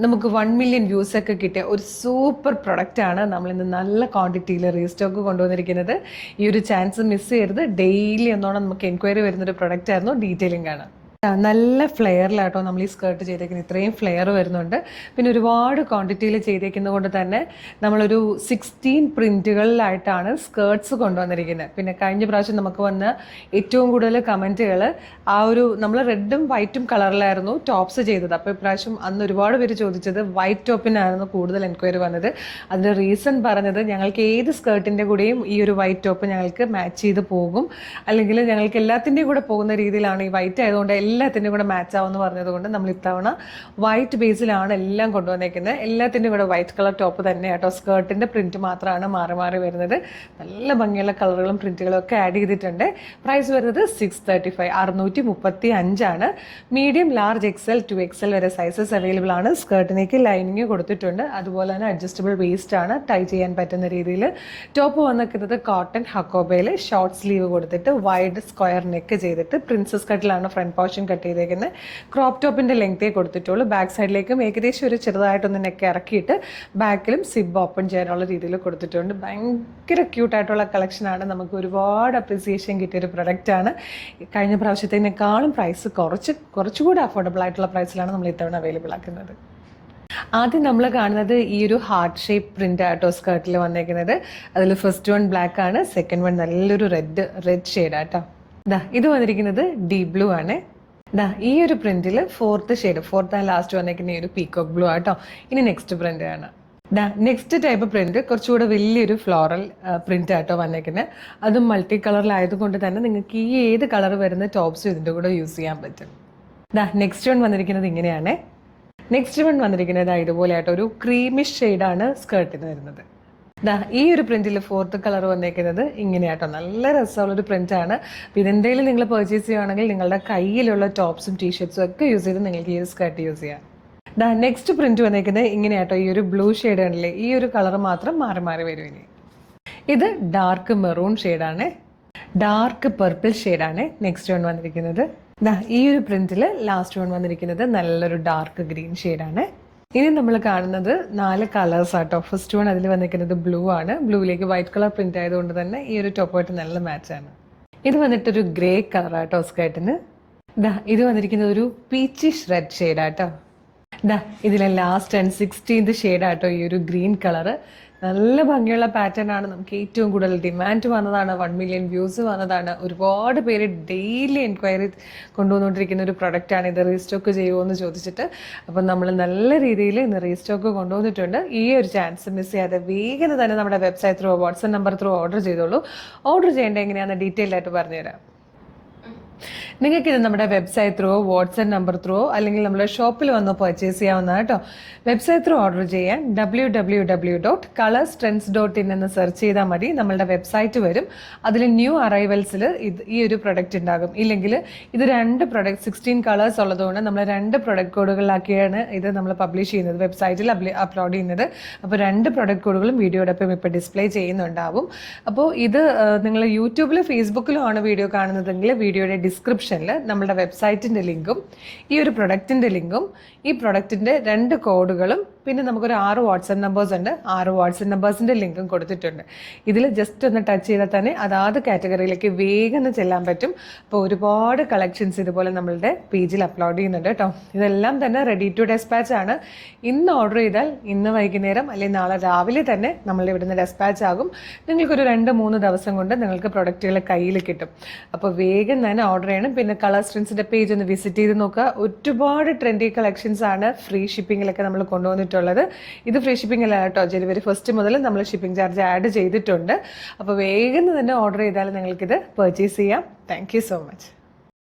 നമുക്ക് 1 million views ഒക്കെ കിട്ടിയ ഒരു സൂപ്പർ പ്രൊഡക്റ്റാണ് നമ്മളിന്ന് നല്ല ക്വാണ്ടിറ്റിയിൽ റീസ്റ്റോക്ക് കൊണ്ടുവന്നിരിക്കുന്നത്. ഈ ഒരു ചാൻസ് മിസ് ചെയ്യരുത്. ഡെയിലി ഒന്നോണം നമുക്ക് എൻക്വയറി വരുന്നൊരു പ്രൊഡക്റ്റ് ആയിരുന്നു. ഡീറ്റെയിലിംഗ് ആണ്. നല്ല ഫ്ലെയറിലാട്ടോ നമ്മൾ ഈ സ്കേർട്ട് ചെയ്തേക്കുന്നത്. ഇത്രയും ഫ്ലെയർ വരുന്നുണ്ട്. പിന്നെ ഒരുപാട് ക്വാണ്ടിറ്റിയിൽ ചെയ്തേക്കുന്നത് കൊണ്ട് തന്നെ നമ്മളൊരു 16 പ്രിൻറ്റുകളിലായിട്ടാണ് സ്കേർട്ട്സ് കൊണ്ടുവന്നിരിക്കുന്നത്. പിന്നെ കഴിഞ്ഞ പ്രാവശ്യം നമുക്ക് വന്ന ഏറ്റവും കൂടുതൽ കമൻറ്റുകൾ നമ്മൾ റെഡും വൈറ്റും കളറിലായിരുന്നു ടോപ്സ് ചെയ്തത്. അപ്പോൾ ഇപ്രാവശ്യം അന്ന് ഒരുപാട് പേര് ചോദിച്ചത് വൈറ്റ് ടോപ്പിനായിരുന്നു കൂടുതൽ എൻക്വയറി വന്നത്. അതിൻ്റെ റീസൺ പറഞ്ഞത് ഞങ്ങൾക്ക് ഏത് സ്കേർട്ടിൻ്റെ കൂടെയും ഈ ഒരു വൈറ്റ് ടോപ്പ് ഞങ്ങൾക്ക് മാച്ച് ചെയ്ത് പോകും, അല്ലെങ്കിൽ ഞങ്ങൾക്ക് എല്ലാത്തിൻ്റെയും കൂടെ പോകുന്ന രീതിയിലാണ് ഈ വൈറ്റ് ആയതുകൊണ്ട് എല്ലാത്തിൻ്റെയും കൂടെ മാച്ച് ആവുമെന്ന് പറഞ്ഞതുകൊണ്ട് നമ്മൾ ഇത്തവണ വൈറ്റ് ബേസിലാണ് എല്ലാം കൊണ്ടുവന്നേക്കുന്നത്. എല്ലാത്തിൻ്റെയും കൂടെ വൈറ്റ് കളർ ടോപ്പ് തന്നെ കേട്ടോ. സ്കേർട്ടിൻ്റെ പ്രിൻറ്റ് മാത്രമാണ് മാറി മാറി വരുന്നത്. നല്ല ഭംഗിയുള്ള കളറുകളും പ്രിൻറ്റുകളും ഒക്കെ ആഡ് ചെയ്തിട്ടുണ്ട്. പ്രൈസ് വരുന്നത് 635 635 മീഡിയം, ലാർജ്, XL, 2XL വരെ സൈസസ് അവൈലബിൾ ആണ്. സ്കേർട്ടിനേക്ക് ലൈനിങ് കൊടുത്തിട്ടുണ്ട്. അതുപോലെ തന്നെ അഡ്ജസ്റ്റബിൾ വേസ്റ്റ് ആണ്, ടൈ ചെയ്യാൻ പറ്റുന്ന രീതിയിൽ. ടോപ്പ് വന്നിരിക്കുന്നത് കോട്ടൺ ഹക്കോബയിൽ ഷോർട്ട് സ്ലീവ് കൊടുത്തിട്ട് വൈഡ് സ്ക്വയർ നെക്ക് ചെയ്തിട്ട് പ്രിൻസസ് കട്ടിലാണ് ഫ്രണ്ട് പോർഷൻ കട്ട് ചെയ്തേക്കുന്നത്. ക്രോപ്പ് ടോപ്പിൻ്റെ ലെങ്തേ കൊടുത്തിട്ടുള്ളൂ. ബാക്ക് സൈഡിലേക്കും ഏകദേശം ഒരു ചെറുതായിട്ടൊന്ന് നെക്ക് ഇറക്കിയിട്ട് ബാക്കിലും സിബ് ഓപ്പൺ ചെയ്യാനുള്ള രീതിയിൽ കൊടുത്തിട്ടുണ്ട്. ഭയങ്കര ക്യൂട്ടായിട്ടുള്ള കളക്ഷനാണ്. നമുക്ക് ഒരുപാട് അപ്രീസിയേഷൻ കിട്ടിയൊരു പ്രൊഡക്റ്റാണ്. കഴിഞ്ഞ പ്രാവശ്യത്തേക്കാളും പ്രൈസ് കുറച്ചുകൂടി അഫോർഡബിൾ ആയിട്ടുള്ള പ്രൈസിലാണ് നമ്മൾ ഇത്തവണ അവൈലബിൾ ആക്കുന്നത്. ആദ്യം നമ്മൾ കാണുന്നത് ഈ ഒരു ഹാർട്ട് ഷേപ്പ് പ്രിൻ്റ് ആട്ടോ സ്കേർട്ടിൽ വന്നേക്കുന്നത്. അതിൽ ഫസ്റ്റ് വൺ ബ്ലാക്ക് ആണ്, സെക്കൻഡ് വൺ നല്ലൊരു റെഡ് ഷെയ്ഡാട്ടോ. ഇത് വന്നിരിക്കുന്നത് ഡീപ് ബ്ലൂ ആണ്. ഈ ഒരു പ്രിന്റിൽ ഫോർത്ത് ആൻഡ് ലാസ്റ്റ് വന്നേക്കുന്ന ഈ ഒരു പീകോക്ക് ബ്ലൂ ആട്ടോ. ഇനി നെക്സ്റ്റ് പ്രിന്റ് ആണ്. നെക്സ്റ്റ് ടൈപ്പ് പ്രിന്റ് കുറച്ചുകൂടെ വലിയൊരു ഫ്ലോറൽ പ്രിന്റ് ആട്ടോ വന്നേക്കുന്നത്. അതും മൾട്ടി കളറിലായതുകൊണ്ട് തന്നെ നിങ്ങൾക്ക് ഈ ഏത് കളർ വരുന്ന ടോപ്സും ഇതിൻ്റെ കൂടെ യൂസ് ചെയ്യാൻ പറ്റും. നെക്സ്റ്റ് വൺ വന്നിരിക്കുന്നത് ഇങ്ങനെയാണ്. നെക്സ്റ്റ് വൺ വന്നിരിക്കുന്നത് ഇതുപോലെ ആട്ടോ ഒരു ക്രീമിഷ് ഷെയ്ഡാണ് സ്കേർട്ടിന് വരുന്നത്. ഈ ഒരു പ്രിന്റിൽ ഫോർത്ത് കളർ വന്നേക്കുന്നത് ഇങ്ങനെയാട്ടോ. നല്ല രസമുള്ളൊരു പ്രിന്റാണ്. അപ്പോൾ ഇതെന്തെങ്കിലും നിങ്ങൾ പർച്ചേസ് ചെയ്യുകയാണെങ്കിൽ നിങ്ങളുടെ കയ്യിലുള്ള ടോപ്സും ടീഷർട്ട്സും ഒക്കെ യൂസ് ചെയ്ത് നിങ്ങൾക്ക് ഈ ഒരു സ്കേർട്ട് യൂസ് ചെയ്യാം. നെക്സ്റ്റ് പ്രിന്റ് വന്നേക്കുന്നത് ഇങ്ങനെയാട്ടോ. ഈ ഒരു ബ്ലൂ ഷെയ്ഡ് ആണല്ലേ, ഈ ഒരു കളർ മാത്രം മാറി മാറി വരും. ഇനി ഇത് ഡാർക്ക് മെറൂൺ ഷെയ്ഡാണ്, ഡാർക്ക് പർപ്പിൾ ഷെയ്ഡാണ് നെക്സ്റ്റ് വൺ വന്നിരിക്കുന്നത്. ഈ ഒരു പ്രിന്റിൽ ലാസ്റ്റ് വൺ വന്നിരിക്കുന്നത് നല്ലൊരു ഡാർക്ക് ഗ്രീൻ ഷെയ്ഡാണ്. ഇനി നമ്മൾ കാണുന്നത് 4 കളേഴ്സ് ആട്ടോ. ഫസ്റ്റ് വൺ അതിൽ വന്നിരിക്കുന്നത് ബ്ലൂ ആണ്. ബ്ലൂവിലേക്ക് വൈറ്റ് കളർ പ്രിന്റ് ആയതുകൊണ്ട് തന്നെ ഈ ഒരു ടോപ്പായിട്ട് നല്ല മാച്ചാണ്. ഇത് വന്നിട്ടൊരു ഗ്രേ കളർ ആട്ടോ സ്കേർട്ടിന്. ഇത് വന്നിരിക്കുന്നത് ഒരു പീച്ചിഷ് റെഡ് ഷെയ്ഡാട്ടോ. ഇതിലെ ലാസ്റ്റ് ആൻഡ് 16th ഷെയ്ഡാട്ടോ ഈ ഒരു ഗ്രീൻ കളറ്. നല്ല ഭംഗിയുള്ള പാറ്റേൺ ആണ്. നമുക്ക് ഏറ്റവും കൂടുതൽ ഡിമാൻഡ് വന്നതാണ്, 1 മില്യൺ വ്യൂസ് വന്നതാണ്. ഒരുപാട് പേര് ഡെയിലി എൻക്വയറി കൊണ്ടുവന്നുകൊണ്ടിരിക്കുന്ന ഒരു പ്രൊഡക്റ്റാണ് ഇത്. റീസ്റ്റോക്ക് ചെയ്യുമോ എന്ന് ചോദിച്ചിട്ട്. അപ്പം നമ്മൾ നല്ല രീതിയിൽ ഇന്ന് റീസ്റ്റോക്ക് കൊണ്ടുവന്നിട്ടുണ്ട്. ഈ ഒരു ചാൻസ് മിസ് ചെയ്യാതെ വേഗം തന്നെ നമ്മുടെ website through, WhatsApp number through order ചെയ്തോളൂ. ഓർഡർ ചെയ്യേണ്ടത് എങ്ങനെയാണെന്ന് ഡീറ്റെയിൽ ആയിട്ട് പറഞ്ഞുതരാം. നിങ്ങൾക്കിത് നമ്മുടെ website through, WhatsApp number through, അല്ലെങ്കിൽ നമ്മുടെ ഷോപ്പിൽ വന്ന് പർച്ചേസ് ചെയ്യാവുന്നതാണ് കേട്ടോ. വെബ്സൈറ്റ് ത്രൂ ഓർഡർ ചെയ്യാൻ www.colorstrends.in എന്ന് സെർച്ച് ചെയ്താൽ മതി. നമ്മളുടെ വെബ്സൈറ്റ് വരും. അതിൽ ന്യൂ അറൈവൽസിൽ ഈ ഒരു പ്രൊഡക്റ്റ് ഉണ്ടാകും. ഇല്ലെങ്കിൽ ഇത് 2 പ്രൊഡക്റ്റ് 16 കളേഴ്സ് ഉള്ളതുകൊണ്ട് നമ്മൾ 2 പ്രൊഡക്റ്റ് കോഡുകളിലാക്കിയാണ് ഇത് നമ്മൾ പബ്ലിഷ് ചെയ്യുന്നത്, വെബ്സൈറ്റിൽ അപ്ലോഡ് ചെയ്യുന്നത്. അപ്പോൾ 2 പ്രൊഡക്റ്റ് കോഡുകളും വീഡിയോടൊപ്പം ഇപ്പോൾ ഡിസ്പ്ലേ ചെയ്യുന്നുണ്ടാവും. അപ്പോൾ ഇത് നിങ്ങൾ യൂട്യൂബിലും ഫേസ്ബുക്കിലും ആണ് വീഡിയോ കാണുന്നതെങ്കിൽ വീഡിയോയുടെ ഡിസ്ക്രിപ്ഷനിൽ നമ്മുടെ വെബ്സൈറ്റിൻ്റെ ലിങ്കും ഈ ഒരു പ്രൊഡക്റ്റിൻ്റെ ലിങ്കും ഈ പ്രൊഡക്റ്റിൻ്റെ 2 കോഡുകളും പിന്നെ നമുക്കൊരു 6 വാട്സ്ആപ്പ് നമ്പേഴ്സ് ഉണ്ട്. 6 വാട്സ്ആപ്പ് നമ്പേഴ്സിൻ്റെ ലിങ്കും കൊടുത്തിട്ടുണ്ട്. ഇതിൽ ജസ്റ്റ് ഒന്ന് ടച്ച് ചെയ്താൽ തന്നെ അതാത് കാറ്റഗറിയിലേക്ക് വേഗം ചെല്ലാൻ പറ്റും. അപ്പോൾ ഒരുപാട് കളക്ഷൻസ് ഇതുപോലെ നമ്മളുടെ പേജിൽ അപ്ലോഡ് ചെയ്യുന്നുണ്ട് കേട്ടോ. ഇതെല്ലാം തന്നെ റെഡി ടു ഡെസ്പാച്ച് ആണ്. ഇന്ന് ഓർഡർ ചെയ്താൽ ഇന്ന് വൈകുന്നേരം അല്ലെങ്കിൽ നാളെ രാവിലെ തന്നെ നമ്മൾ ഇവിടുന്ന് ഡെസ്പാച്ച് ആകും. നിങ്ങൾക്കൊരു 2-3 ദിവസം കൊണ്ട് നിങ്ങൾക്ക് പ്രൊഡക്റ്റുകൾ കയ്യിൽ കിട്ടും. അപ്പോൾ വേഗം തന്നെ ഓർഡർ ചെയ്യണം. പിന്നെ കളർ സ്ട്രെൻസിൻ്റെ പേജ് ഒന്ന് വിസിറ്റ് ചെയ്ത് നോക്കുക. ഒരുപാട് ട്രെൻഡി കളക്ഷൻസ് ആണ് ഫ്രീ ഷിപ്പിങ്ങിലൊക്കെ നമ്മൾ കൊണ്ടുവന്നിട്ടുള്ളത്. ഇത് ഫ്രീ ഷിപ്പിംഗ് അല്ല കേട്ടോ. ജനുവരി 1 മുതൽ നമ്മൾ ഷിപ്പിംഗ് ചാർജ് ആഡ് ചെയ്തിട്ടുണ്ട്. അപ്പോൾ വേഗം തന്നെ ഓർഡർ ചെയ്താൽ നിങ്ങൾക്കിത് പർച്ചേസ് ചെയ്യാം. Thank you so much.